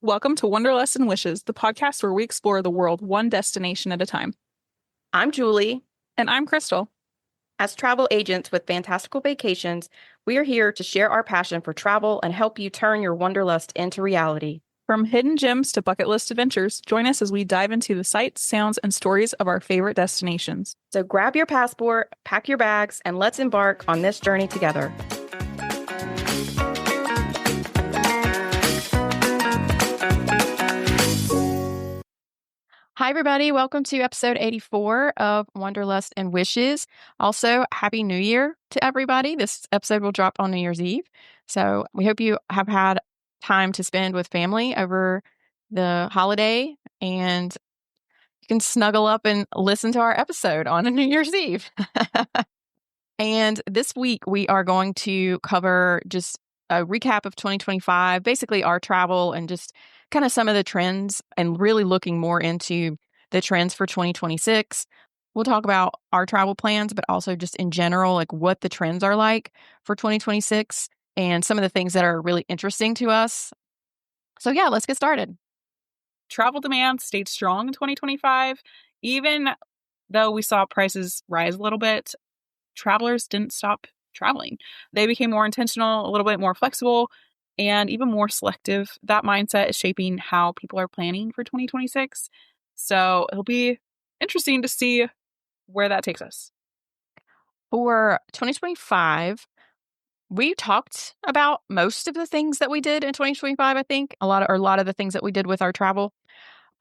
Welcome to Wanderlust and Wishes, the podcast where we explore the world one destination at a time. I'm Julie. And I'm Crystal. As travel agents with Fantastical Vacations, we are here to share our passion for travel and help you turn your wanderlust into reality. From hidden gems to bucket list adventures, join us as we dive into the sights, sounds, and stories of our favorite destinations. So grab your passport, pack your bags, and let's embark on this journey together. Hi, everybody. Welcome to episode 84 of Wanderlust and Wishes. Also, Happy New Year to everybody. This episode will drop on New Year's Eve. So we hope you have had time to spend with family over the holiday and you can snuggle up and listen to our episode on a New Year's Eve. And this week, we are going to cover just a recap of 2025, basically our travel and just kind of some of the trends and really looking more into the trends for 2026. We'll talk about our travel plans, but also just in general, like what the trends are like for 2026 and some of the things that are really interesting to us. So yeah, let's get started. Travel demand stayed strong in 2025. Even though we saw prices rise a little bit, travelers didn't stop traveling. They became more intentional, a little bit more flexible, and even more selective. That mindset is shaping how people are planning for 2026. So it'll be interesting to see where that takes us. For 2025, we talked about most of the things that we did in 2025, I think. A lot of the things that we did with our travel.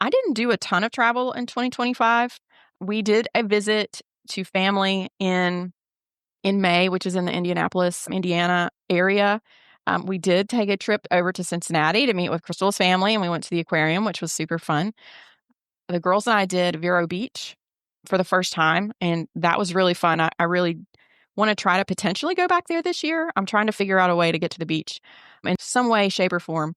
I didn't do a ton of travel in 2025. We did a visit to family in May, which is in the Indianapolis, Indiana area. We did take a trip over to Cincinnati to meet with Crystal's family, and we went to the aquarium, which was super fun. The girls and I did Vero Beach for the first time, and that was really fun. I really want to try to potentially go back there this year. I'm trying to figure out a way to get to the beach in some way, shape, or form.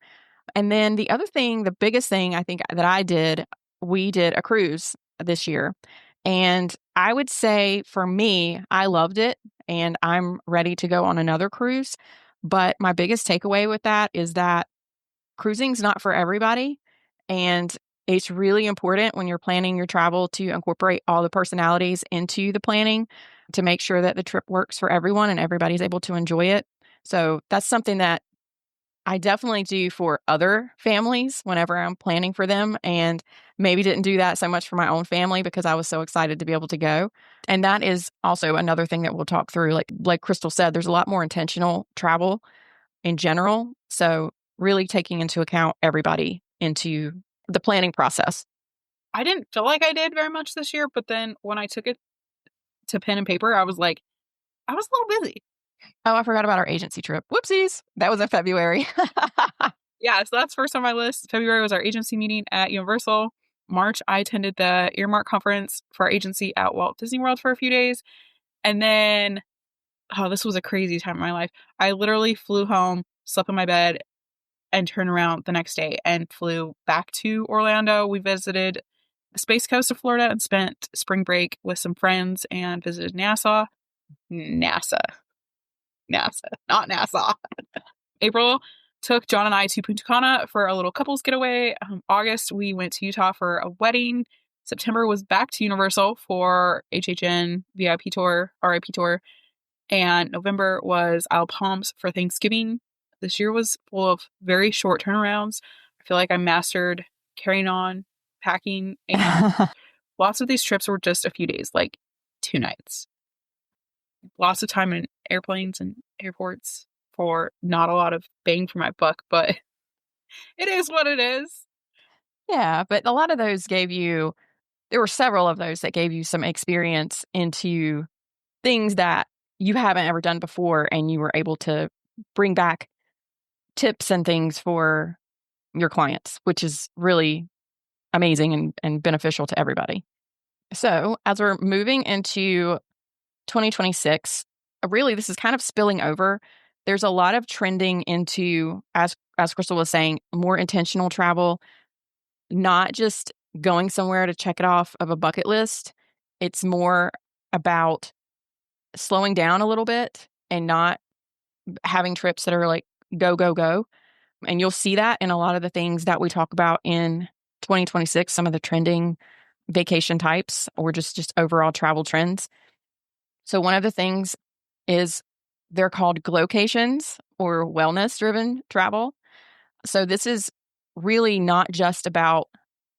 And then the other thing, the biggest thing I think that we did a cruise this year. And I would say for me, I loved it and I'm ready to go on another cruise. But my biggest takeaway with that is that cruising's not for everybody. And it's really important when you're planning your travel to incorporate all the personalities into the planning to make sure that the trip works for everyone and everybody's able to enjoy it. So that's something that I definitely do for other families whenever I'm planning for them, and maybe didn't do that so much for my own family because I was so excited to be able to go. And that is also another thing that we'll talk through. Like Crystal said, there's a lot more intentional travel in general. So really taking into account everybody into the planning process. I didn't feel like I did very much this year, but then when I took it to pen and paper, I was like, I was a little busy. Oh, I forgot about our agency trip. Whoopsies. That was in February. Yeah, so that's first on my list. February was our agency meeting at Universal. March, I attended the Earmark conference for our agency at Walt Disney World for a few days. And then, this was a crazy time in my life. I literally flew home, slept in my bed, and turned around the next day and flew back to Orlando. We visited the Space Coast of Florida and spent spring break with some friends and visited NASA, not NASA. April took John and I to Punta Cana for a little couples getaway. August, we went to Utah for a wedding. September was back to Universal for HHN VIP tour, RIP tour. And November was Isle Palms for Thanksgiving. This year was full of very short turnarounds. I feel like I mastered carrying on, packing, and lots of these trips were just a few days, like 2 nights. Lots of time in airplanes and airports for not a lot of bang for my buck, but it is what it is. Yeah, but a lot of those there were several of those that gave you some experience into things that you haven't ever done before, and you were able to bring back tips and things for your clients, which is really amazing and beneficial to everybody. So as we're moving into 2026, really this is kind of spilling over. There's a lot of trending into, as Crystal was saying, more intentional travel, not just going somewhere to check it off of a bucket list. It's more about slowing down a little bit and not having trips that are like go, go, go. And you'll see that in a lot of the things that we talk about in 2026, some of the trending vacation types or just overall travel trends. So one of the things is they're called glowcations or wellness driven travel. So this is really not just about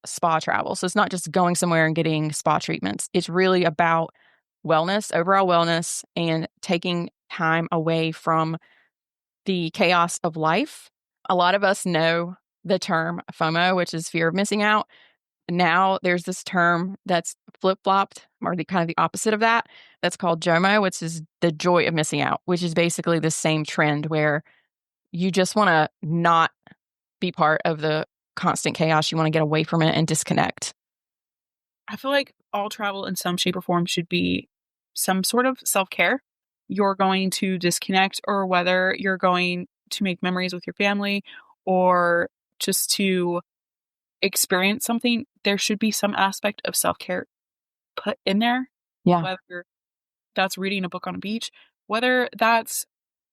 spa travel. So it's not just going somewhere and getting spa treatments. It's really about wellness, overall wellness, and taking time away from the chaos of life. A lot of us know the term FOMO, which is fear of missing out. Now there's this term that's flip-flopped, or the kind of the opposite of that. That's called JOMO, which is the joy of missing out, which is basically the same trend where you just want to not be part of the constant chaos. You want to get away from it and disconnect. I feel like all travel in some shape or form should be some sort of self-care. You're going to disconnect, or whether you're going to make memories with your family or just to experience something, there should be some aspect of self-care put in there. Yeah. Whether that's reading a book on a beach, whether that's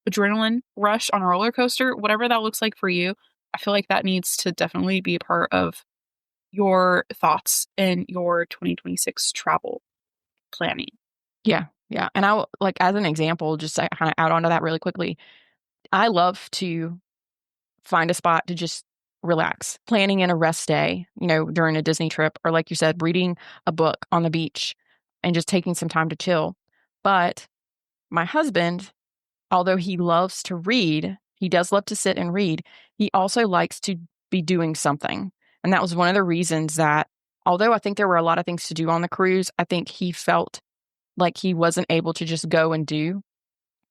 adrenaline rush on a roller coaster, whatever that looks like for you, I feel like that needs to definitely be a part of your thoughts in your 2026 travel planning. Yeah. Yeah. And like, as an example, just to kind of add on to that really quickly, I love to find a spot to just relax, planning in a rest day, during a Disney trip, or like you said, reading a book on the beach and just taking some time to chill. But my husband, although he loves to read, he does love to sit and read. He also likes to be doing something. And that was one of the reasons that, although I think there were a lot of things to do on the cruise, I think he felt like he wasn't able to just go and do.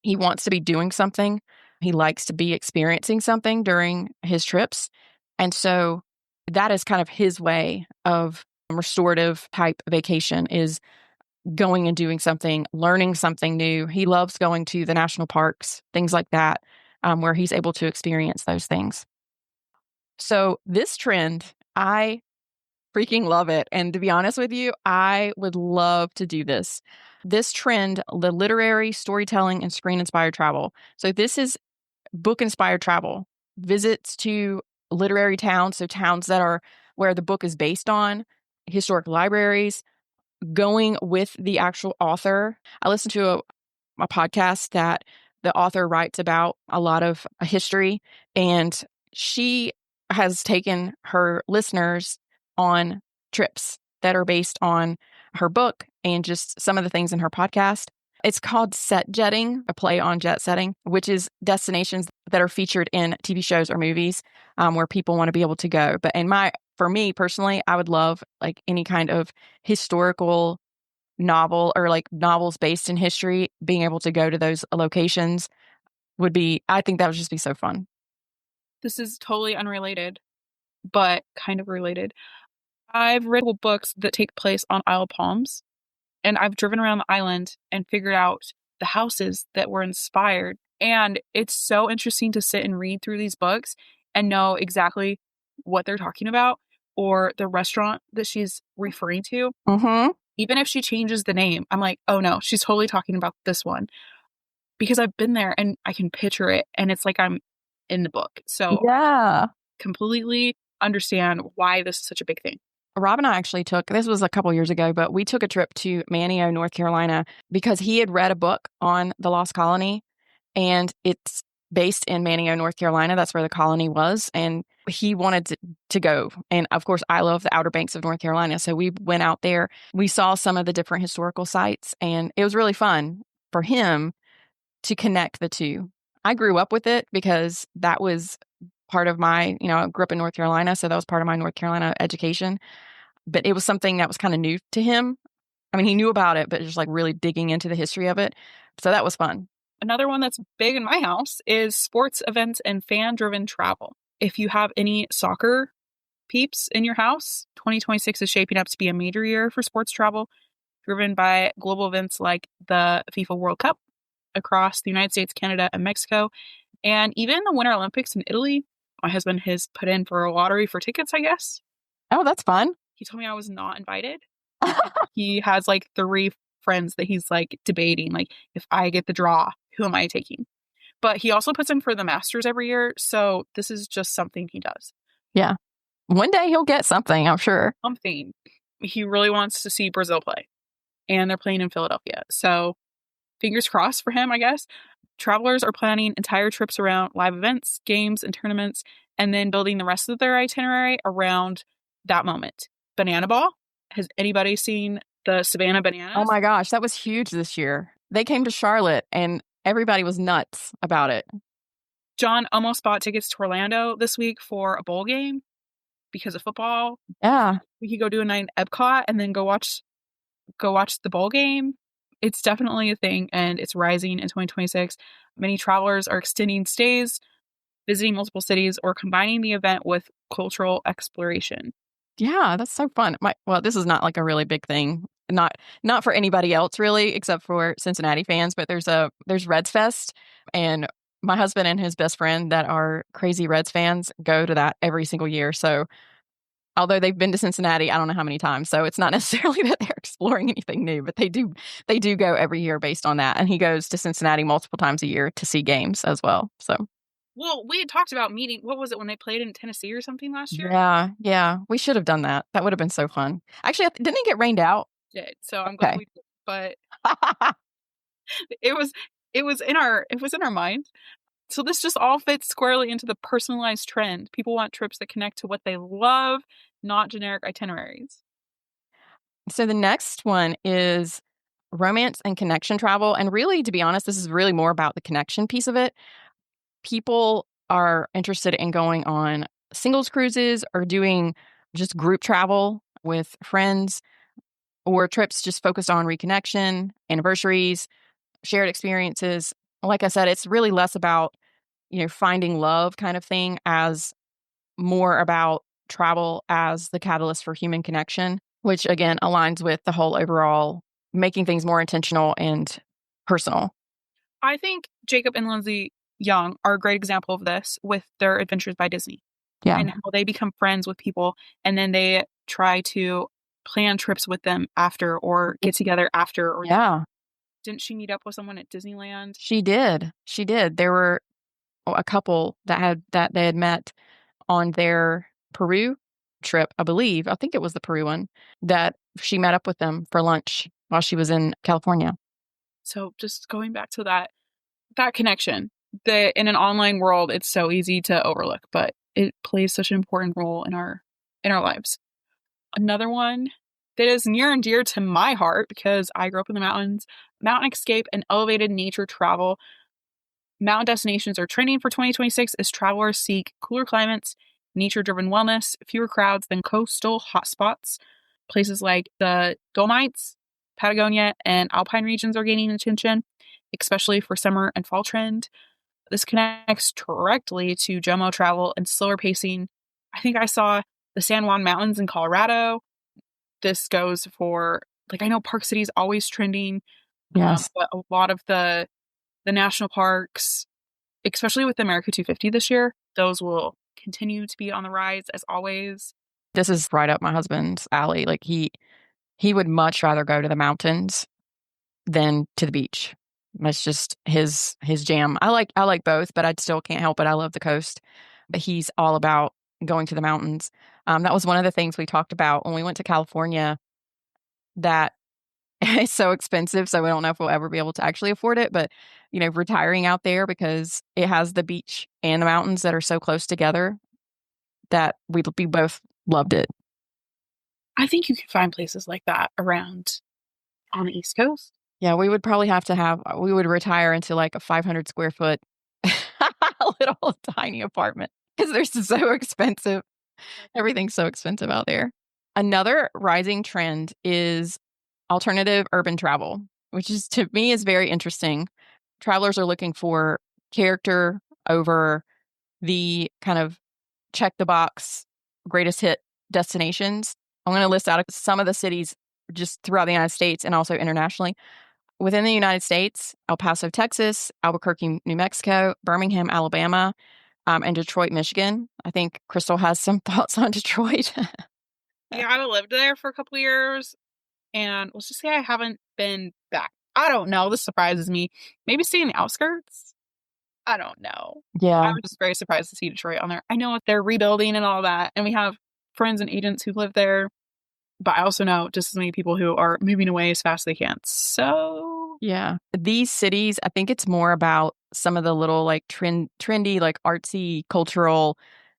He wants to be doing something. He likes to be experiencing something during his trips. And so that is kind of his way of restorative type vacation, is going and doing something, learning something new. He loves going to the national parks, things like that, where he's able to experience those things. So this trend, I freaking love it. And to be honest with you, I would love to do this. This trend, the literary, storytelling, and screen inspired travel. So this is book inspired travel, visits to literary towns, so towns that are where the book is based on, historic libraries, going with the actual author. I listened to a podcast that the author writes about a lot of history, and she has taken her listeners on trips that are based on her book and just some of the things in her podcast. It's called set jetting, a play on jet setting, which is destinations that are featured in TV shows or movies, where people want to be able to go. But for me personally, I would love like any kind of historical novel or like novels based in history. Being able to go to those locations I think that would just be so fun. This is totally unrelated, but kind of related. I've read books that take place on Isle of Palms, and I've driven around the island and figured out the houses that were inspired. And it's so interesting to sit and read through these books and know exactly what they're talking about, or the restaurant that she's referring to. Mm-hmm. Even if she changes the name, I'm like, oh no, she's totally talking about this one, because I've been there and I can picture it, and it's like I'm in the book. So Yeah. completely understand why this is such a big thing. Rob and I actually this was a couple years ago, but we took a trip to Manteo, North Carolina, because he had read a book on the Lost Colony, and it's based in Manteo, North Carolina. That's where the colony was. And he wanted to go. And of course, I love the Outer Banks of North Carolina. So we went out there. We saw some of the different historical sites, and it was really fun for him to connect the two. I grew up with it because that was part of I grew up in North Carolina. So that was part of my North Carolina education. But it was something that was kind of new to him. I mean, he knew about it, but just like really digging into the history of it. So that was fun. Another one that's big in my house is sports events and fan-driven travel. If you have any soccer peeps in your house, 2026 is shaping up to be a major year for sports travel, driven by global events like the FIFA World Cup across the United States, Canada, and Mexico, and even the Winter Olympics in Italy. My husband has put in for a lottery for tickets, I guess. Oh, that's fun. He told me I was not invited. He has like 3 friends that he's like debating, like, if I get the draw, who am I taking? but he also puts in for the Masters every year. So this is just something he does. Yeah. One day he'll get something, I'm sure. Something. He really wants to see Brazil play, and they're playing in Philadelphia. So fingers crossed for him, I guess. Travelers are planning entire trips around live events, games, and tournaments, and then building the rest of their itinerary around that moment. Banana Ball. Has anybody seen the Savannah Oh Bananas? my gosh, that was huge this year. They came to Charlotte and everybody was nuts about it. John almost bought tickets to Orlando this week for a bowl game because of football. Yeah. We could go do a night in Epcot and then go watch the bowl game. It's definitely a thing, and it's rising in 2026. Many travelers are extending stays, visiting multiple cities, or combining the event with cultural exploration. Yeah, that's so fun. Well, this is not like a really big thing. Not for anybody else really, except for Cincinnati fans, but there's Reds Fest, and my husband and his best friend that are crazy Reds fans go to that every single year. So although they've been to Cincinnati, I don't know how many times. So it's not necessarily that they're exploring anything new, but they do go every year based on that. And he goes to Cincinnati multiple times a year to see games as well. So Well, we had talked about meeting. What was it when they played in Tennessee or something last year? yeah, we should have done that. That would have been so fun. Actually, didn't it get rained out? Did so I'm glad Okay. we did. But it was it was in our mind. So this just all fits squarely into the personalized trend. People want trips that connect to what they love, not generic itineraries. So the next one is romance and connection travel. And really, to be honest, this is really more about the connection piece of it. People are interested in going on singles cruises or doing just group travel with friends or trips just focused on reconnection, anniversaries, shared experiences. Like I said, it's really less about, finding love kind of thing as more about travel as the catalyst for human connection, which again aligns with the whole overall making things more intentional and personal. I think Jacob and Lindsay Young are a great example of this with their Adventures by Disney Yeah. and how they become friends with people and then they try to plan trips with them after or get together after or Yeah. didn't she meet up with someone at Disneyland? She did. She did. There were a couple that they had met on their Peru trip, I believe. I think it was the Peru one that she met up with them for lunch while she was in California. So just going back to that connection, that in an online world it's so easy to overlook, but it plays such an important role in our lives. Another one that is near and dear to my heart because I grew up in the mountains, mountain escape and elevated nature travel. Mountain destinations are trending for 2026 as travelers seek cooler climates, nature-driven wellness, fewer crowds than coastal hotspots. Places like the Dolomites, Patagonia, and Alpine regions are gaining attention, especially for summer and fall trend. This connects directly to JOMO travel and slower pacing. I think I saw the San Juan Mountains in Colorado. This goes for, like, I know Park City is always trending, Yes. but a lot of the national parks, especially with America 250 this year, those will continue to be on the rise as always. This is right up my husband's alley. Like he would much rather go to the mountains than to the beach. That's just his jam. I like both, but I still can't help it. I love the coast. But he's all about going to the mountains. That was one of the things we talked about when we went to California. That it's so expensive, so we don't know if we'll ever be able to actually afford it. But retiring out there because it has the beach and the mountains that are so close together that we both loved it. I think you can find places like that around on the East Coast. Yeah, we would probably we would retire into like a 500 square foot little tiny apartment because they're so expensive. Everything's so expensive out there. Another rising trend is alternative urban travel, which is to me is very interesting. Travelers are looking for character over the kind of check the box greatest hit destinations. I'm going to list out some of the cities just throughout the United States and also internationally. Within the United States, El Paso, Texas, Albuquerque, New Mexico, Birmingham, Alabama, and Detroit, Michigan. I think Crystal has some thoughts on Detroit. Yeah, I lived there for a couple of years, and let's just say I haven't been back. I don't know. This surprises me. Maybe stay in the outskirts. I don't know. I Yeah. was just very surprised to see Detroit on there. I know they're rebuilding and all that, and we have friends and agents who live there, but I also know just as many people who are moving away as fast as they can. So Yeah. These cities, I think it's more about some of the little like trendy, like artsy cultural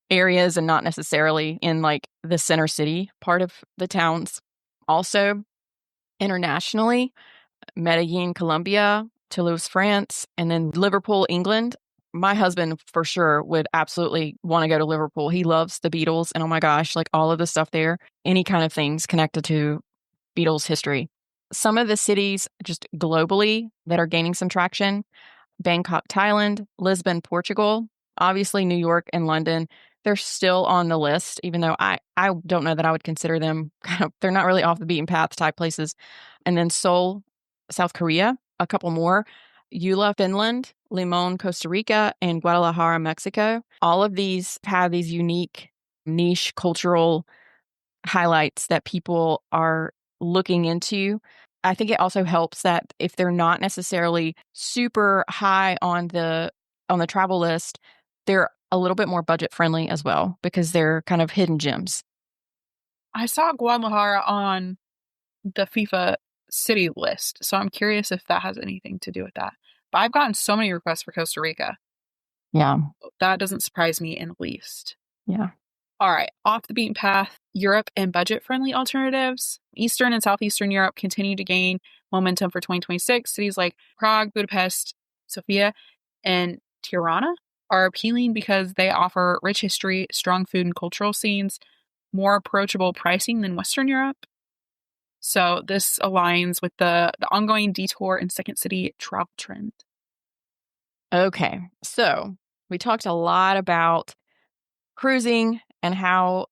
areas and not necessarily in like the center city part of the towns. Also, internationally, Medellin, Colombia, Toulouse, France, and then Liverpool, England. My husband for sure would absolutely want to go to Liverpool. He loves the Beatles and oh my gosh, like all of the stuff there, any kind of things connected to Beatles history. Some of the cities just globally that are gaining some traction: Bangkok, Thailand, Lisbon, Portugal, obviously New York and London. They're still on the list, even though I don't know that I would consider them kind of, they're not really off the beaten path type places. And then Seoul, South Korea, a couple more. Eula, Finland, Limon, Costa Rica, and Guadalajara, Mexico. All of these have these unique niche cultural highlights that people are looking into. I think it also helps that if they're not necessarily super high on the travel list, they're a little bit more budget friendly as well because they're kind of hidden gems. I saw Guadalajara on the FIFA city list, so I'm curious if that has anything to do with that. But I've gotten so many requests for Costa Rica. Yeah. That doesn't surprise me in the least. Yeah. All right, off the beaten path, Europe and budget friendly alternatives. Eastern and Southeastern Europe continue to gain momentum for 2026. Cities like Prague, Budapest, Sofia, and Tirana are appealing because they offer rich history, strong food and cultural scenes, more approachable pricing than Western Europe. So this aligns with the ongoing detour and second city travel trend. Okay. So we talked a lot about cruising and how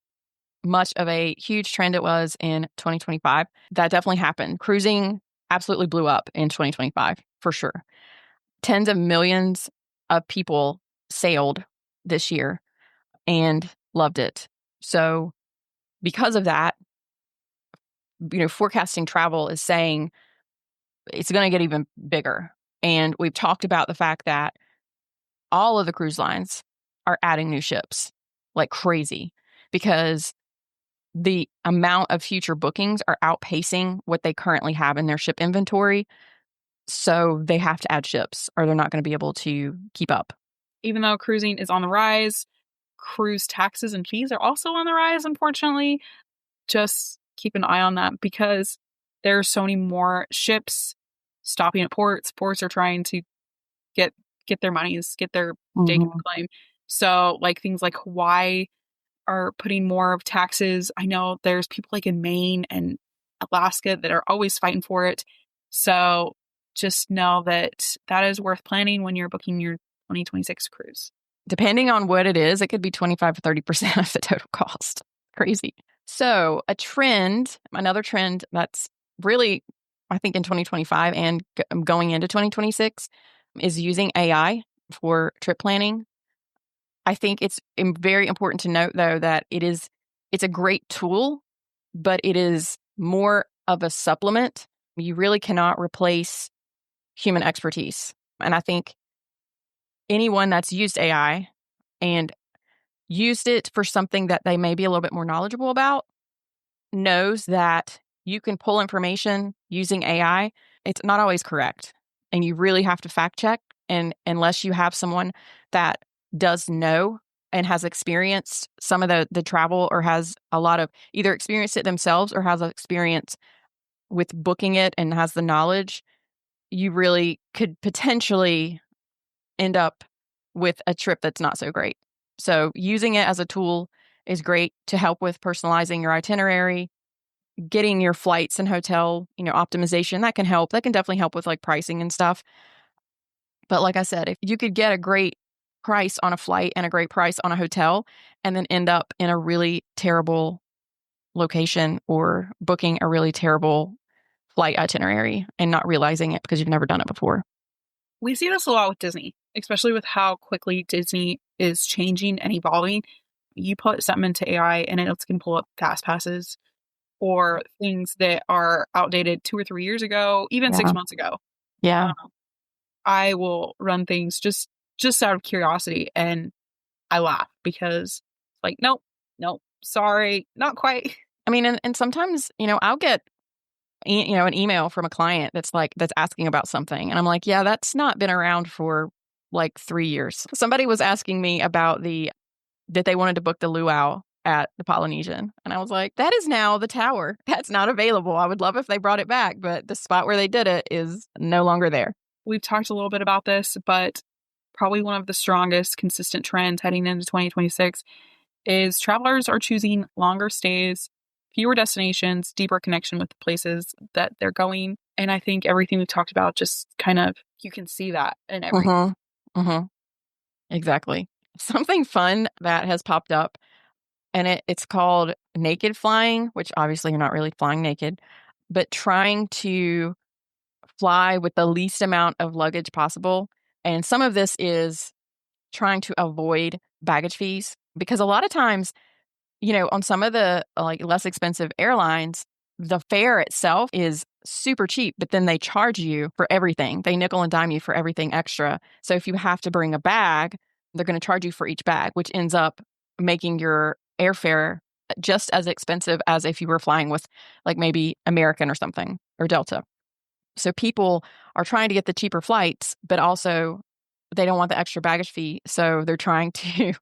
much of a huge trend it was in 2025. That definitely happened. Cruising absolutely blew up in 2025 for sure. Tens of millions of people sailed this year and loved it. So, because of that, forecasting travel is saying it's going to get even bigger. And we've talked about the fact that all of the cruise lines are adding new ships like crazy because the amount of future bookings are outpacing what they currently have in their ship inventory. So they have to add ships or they're not going to be able to keep up. Even though cruising is on the rise, cruise taxes and fees are also on the rise, unfortunately. Just keep an eye on that because there are so many more ships stopping at ports. Ports are trying to get their monies, get their stake in the Mhm. claim. So like things like Hawaii are putting more of taxes. I know there's people like in Maine and Alaska that are always fighting for it. So just know that that is worth planning when you're booking your 2026 cruise. Depending on what it is, it could be 25 to 30% of the total cost. Crazy. So, another trend that's really, I think, in 2025 and going into 2026 is using AI for trip planning. I think it's very important to note, though, that it's a great tool, but it is more of a supplement. You really cannot replace human expertise. And I think anyone that's used AI and used it for something that they may be a little bit more knowledgeable about knows that you can pull information using AI. It's not always correct. And you really have to fact check. And unless you have someone that does know and has experienced some of the travel or has a lot of either experienced it themselves or has experience with booking it and has the knowledge, you really could potentially end up with a trip that's not so great. So using it as a tool is great to help with personalizing your itinerary, getting your flights and hotel, optimization. That can help. That can definitely help with like pricing and stuff. But like I said, if you could get a great price on a flight and a great price on a hotel and then end up in a really terrible location or booking a really terrible flight itinerary and not realizing it because you've never done it before. We see this a lot with Disney, especially with how quickly Disney is changing and evolving. You put something into AI and it's going to pull up fast passes or things that are outdated 2 or 3 years ago, even Yeah. 6 months ago. Yeah. Um, I will run things just just out of curiosity. And I laugh because like, nope, nope, sorry, not quite. I mean, and sometimes, I'll get, an email from a client that's asking about something. And I'm like, yeah, that's not been around for like 3 years. Somebody was asking me about that they wanted to book the luau at the Polynesian. And I was like, that is now the tower. That's not available. I would love if they brought it back, but the spot where they did it is no longer there. We've talked a little bit about this, but probably one of the strongest consistent trends heading into 2026 is travelers are choosing longer stays, fewer destinations, deeper connection with the places that they're going. And I think everything we've talked about just kind of, you can see that in everything. Mm-hmm. Exactly. Something fun that has popped up, and it's called naked flying, which obviously you're not really flying naked, but trying to fly with the least amount of luggage possible. And some of this is trying to avoid baggage fees because a lot of times, on some of the like less expensive airlines, the fare itself is super cheap, but then they charge you for everything. They nickel and dime you for everything extra. So if you have to bring a bag, they're going to charge you for each bag, which ends up making your airfare just as expensive as if you were flying with like maybe American or something or Delta. So people are trying to get the cheaper flights, but also they don't want the extra baggage fee. So they're trying to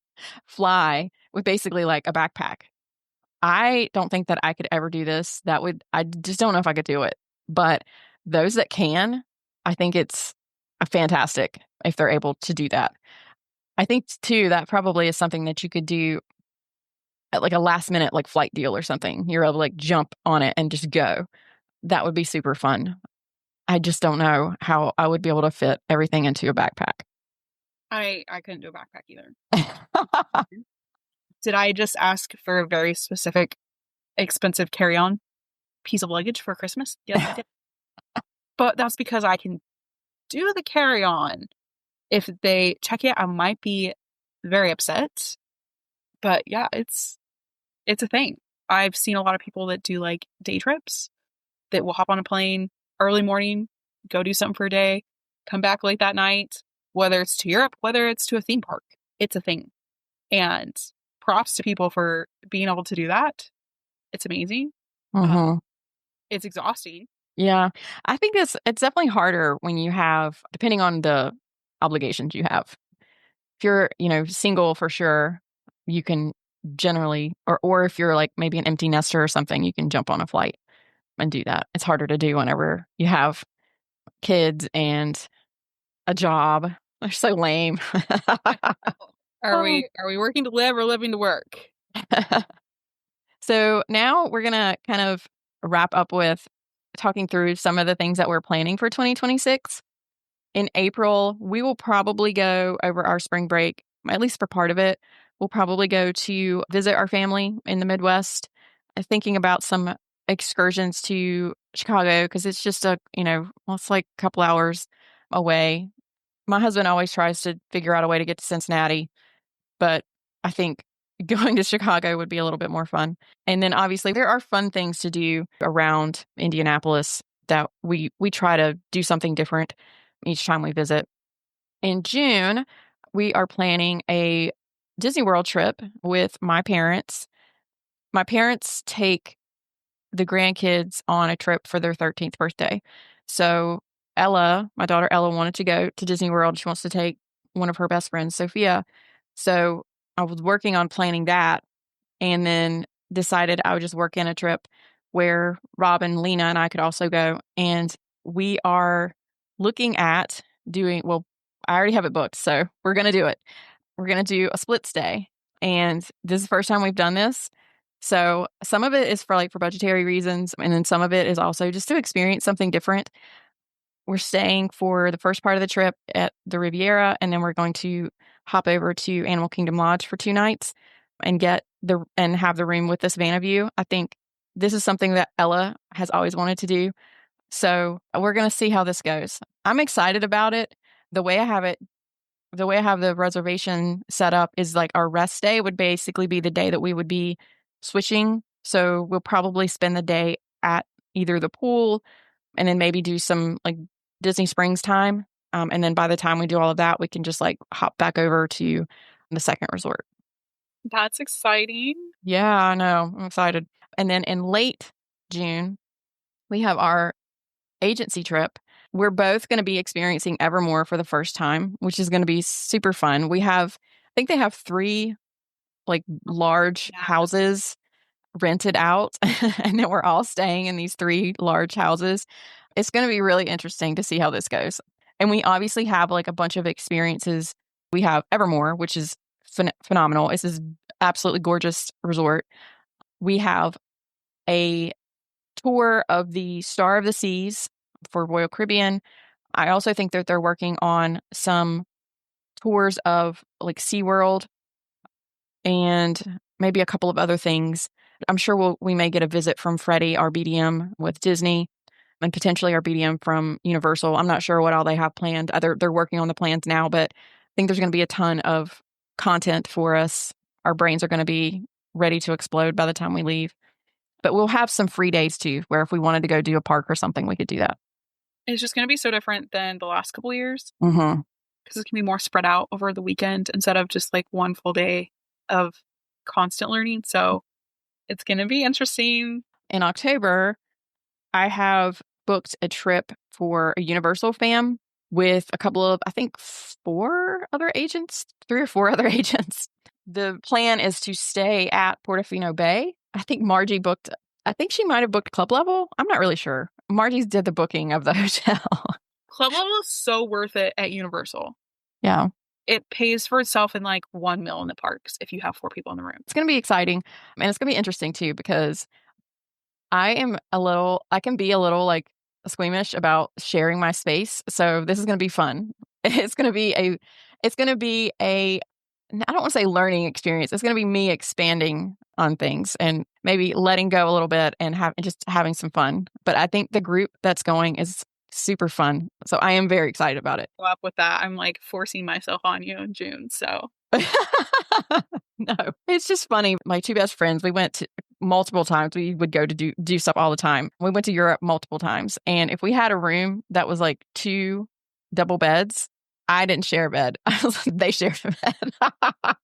fly with basically like a backpack. I don't think that I could ever do this. I just don't know if I could do it. But those that can, I think it's a fantastic if they're able to do that. I think too, that probably is something that you could do at like a last minute like flight deal or something. You're able to like jump on it and just go. That would be super fun. I just don't know how I would be able to fit everything into a backpack. I couldn't do a backpack either. Did I just ask for a very specific, expensive carry-on piece of luggage for Christmas? Yes, I did. But that's because I can do the carry-on. If they check it, I might be very upset. But yeah, it's a thing. I've seen a lot of people that do like day trips that will hop on a plane early morning, go do something for a day, come back late that night, whether it's to Europe, whether it's to a theme park. It's a thing. And props to people for being able to do that. It's amazing. Mm-hmm. It's exhausting. Yeah. I think it's definitely harder when you have, depending on the obligations you have. If you're, single for sure, you can generally, or if you're like maybe an empty nester or something, you can jump on a flight and do that. It's harder to do whenever you have kids and a job. They're so lame. Are we working to live or living to work? So now we're going to kind of wrap up with talking through some of the things that we're planning for 2026. In April, we will probably go over our spring break, at least for part of it. We'll probably go to visit our family in the Midwest, thinking about some excursions to Chicago because it's just it's like a couple hours away. My husband always tries to figure out a way to get to Cincinnati, but I think going to Chicago would be a little bit more fun. And then obviously there are fun things to do around Indianapolis that we try to do something different each time we visit. In June, we are planning a Disney World trip with my parents. My parents take the grandkids on a trip for their 13th birthday. So Ella, my daughter Ella, wanted to go to Disney World. She wants to take one of her best friends, Sophia. So I was working on planning that and then decided I would just work in a trip where Rob and Lena and I could also go. And we are looking at well, I already have it booked, so we're going to do it. We're going to do a split stay. And this is the first time we've done this. So some of it is for budgetary reasons. And then some of it is also just to experience something different. We're staying for the first part of the trip at the Riviera, and then we're going to hop over to Animal Kingdom Lodge for 2 nights and have the room with the Savannah view. I think this is something that Ella has always wanted to do. So we're going to see how this goes. I'm excited about it. The way I have the reservation set up is like our rest day would basically be the day that we would be switching. So we'll probably spend the day at either the pool and then maybe do some like Disney Springs time And then by the time we do all of that, we can just like hop back over to the second resort. That's exciting. Yeah, I know. I'm excited. And then in late June, we have our agency trip. We're both going to be experiencing Evermore for the first time, which is going to be super fun. I think they have 3 like large Yeah. houses rented out, and then we're all staying in these 3 large houses. It's going to be really interesting to see how this goes. And we obviously have like a bunch of experiences. We have Evermore, which is phenomenal. It's this absolutely gorgeous resort. We have a tour of the Star of the Seas for Royal Caribbean. I also think that they're working on some tours of like SeaWorld and maybe a couple of other things. I'm sure we may get a visit from Freddie, our BDM with Disney, and potentially our BDM from Universal. I'm not sure what all they have planned. They're working on the plans now, but I think there's going to be a ton of content for us. Our brains are going to be ready to explode by the time we leave. But we'll have some free days too, where if we wanted to go do a park or something, we could do that. It's just going to be so different than the last couple of years Mm-hmm. because it's going to be more spread out over the weekend instead of just like one full day of constant learning. So it's going to be interesting. In October, I have booked a trip for a Universal fam with a couple of, I think, 4 other agents, 3 or 4 other agents. The plan is to stay at Portofino Bay. I think Margie booked, I think she might have booked club level. I'm not really sure. Margie's did the booking of the hotel. Club level is so worth it at Universal. Yeah. It pays for itself in like 1 mil in the parks if you have 4 people in the room. It's going to be exciting. And it's going to be interesting too, because I can be a little like squeamish about sharing my space. So this is going to be fun. It's going to be a, I don't want to say learning experience. It's going to be me expanding on things and maybe letting go a little bit and just having some fun. But I think the group that's going is super fun. So I am very excited about it. Up with that, I'm like forcing myself on you in June. So No, it's just funny. My 2 best friends, we went to multiple times. We would go to do stuff all the time. We went to Europe multiple times. And if we had a room that was like 2 double beds, I didn't share a bed. They shared a bed.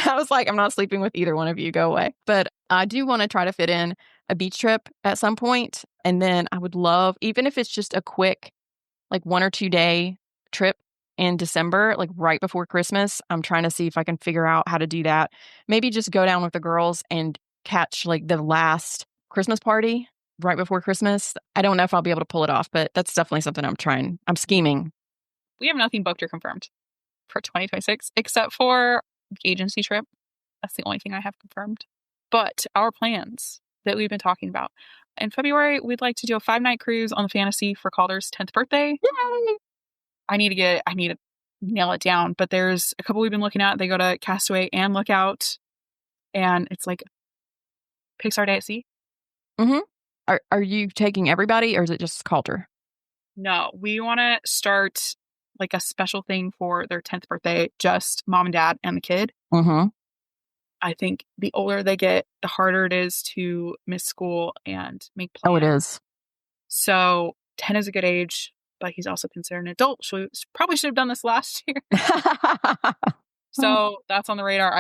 I was like, I'm not sleeping with either one of you. Go away. But I do want to try to fit in a beach trip at some point. And then I would love, even if it's just a quick, like 1 or 2 day trip in December, like right before Christmas. I'm trying to see if I can figure out how to do that. Maybe just go down with the girls and catch like the last Christmas party right before Christmas. I don't know if I'll be able to pull it off, but that's definitely something I'm scheming. we have nothing booked or confirmed for 2026 except for the agency trip. That's the only thing I have confirmed. But our plans that we've been talking about. In February, we'd like to do a 5-night cruise on the Fantasy for Calder's 10th birthday. Yay! I need to nail it down. But there's a couple we've been looking at. They go to Castaway and Lookout. And it's like Pixar Day at Sea. Mm-hmm. Are you taking everybody or is it just Calder? No, we want to start like a special thing for their 10th birthday, just mom and dad and the kid. Mm-hmm. I think the older they get, the harder it is to miss school and make plans. Oh, it is. So 10 is a good age, but he's also considered an adult. So we probably should have done this last year. So that's on the radar.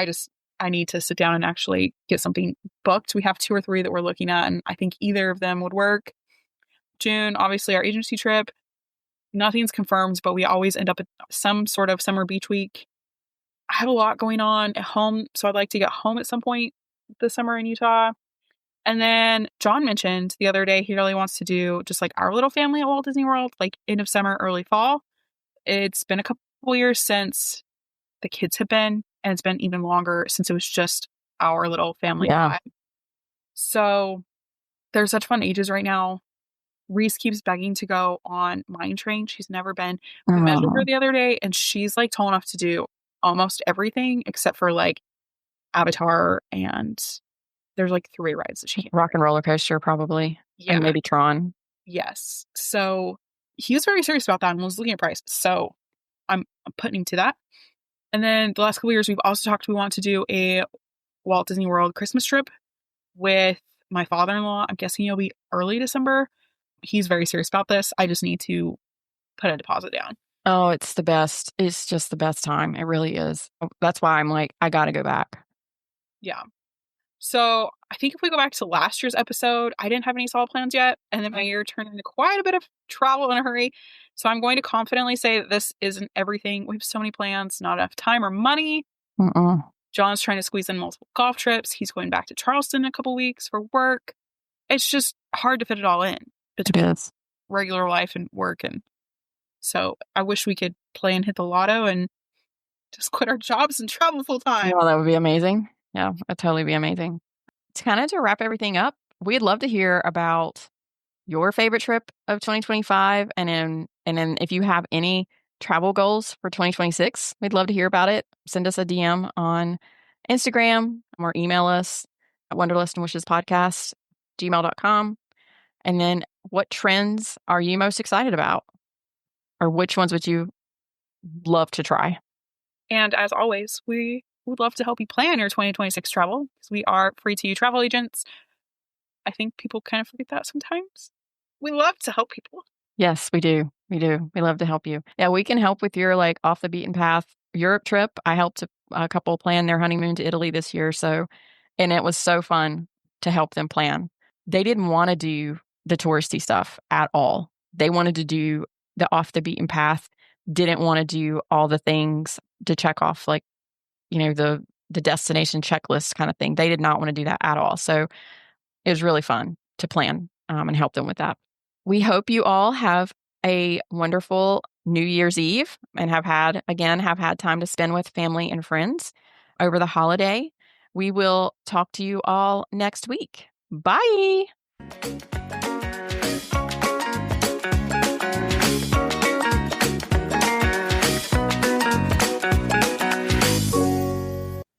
I need to sit down and actually get something booked. We have 2 or 3 that we're looking at, and I think either of them would work. June, obviously our agency trip. Nothing's confirmed, but we always end up at some sort of summer beach week. I have a lot going on at home, so I'd like to get home at some point this summer in Utah. And then John mentioned the other day he really wants to do just like our little family at Walt Disney World, like end of summer, early fall. It's been a couple years since the kids have been, and it's been even longer since it was just our little family. Yeah. So there's such fun ages right now. Reese keeps begging to go on Mine Train. She's never been. We measured her the other day, and she's like tall enough to do almost everything except for like Avatar, and there's like 3 rides that she can't. Rock and Roller Coaster, probably. Yeah. And maybe Tron. Yes. So he was very serious about that and was looking at price. So I'm putting him to that. And then the last couple of years, we've also talked, we want to do a Walt Disney World Christmas trip with my father-in-law. I'm guessing it'll be early December. He's very serious about this. I just need to put a deposit down. Oh, it's the best. It's just the best time. It really is. That's why I'm like, I got to go back. Yeah. So I think if we go back to last year's episode, I didn't have any solid plans yet. And then my year turned into quite a bit of travel in a hurry. So I'm going to confidently say that this isn't everything. We have so many plans, not enough time or money. John's trying to squeeze in multiple golf trips. He's going back to Charleston in a couple weeks for work. It's just hard to fit it all in between regular life and work. And so I wish we could play and hit the lotto and just quit our jobs and travel full time. Well, that would be amazing. Yeah, that'd totally be amazing. It's kind of to wrap everything up. We'd love to hear about your favorite trip of 2025. And then if you have any travel goals for 2026, we'd love to hear about it. Send us a DM on Instagram or email us at wanderlustandwishespodcast@gmail.com. And then what trends are you most excited about? Or which ones would you love to try? And as always, we would love to help you plan your 2026 travel because we are free to you travel agents. I think people kind of forget that sometimes. We love to help people. Yes, we do. We do. We love to help you. Yeah, we can help with your like off the beaten path Europe trip. I helped a couple plan their honeymoon to Italy this year. And it was so fun to help them plan. They didn't want to do the touristy stuff at all. They wanted to do the off the beaten path, didn't want to do all the things to check off, like, the destination checklist kind of thing. They did not want to do that at all. So it was really fun to plan and help them with that. We hope you all have a wonderful New Year's Eve and have had time to spend with family and friends over the holiday. We will talk to you all next week. Bye.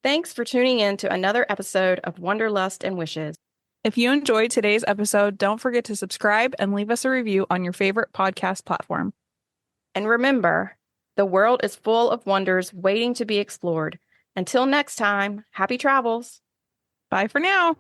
Thanks for tuning in to another episode of Wanderlust and Wishes. If you enjoyed today's episode, don't forget to subscribe and leave us a review on your favorite podcast platform. And remember, the world is full of wonders waiting to be explored. Until next time, happy travels. Bye for now.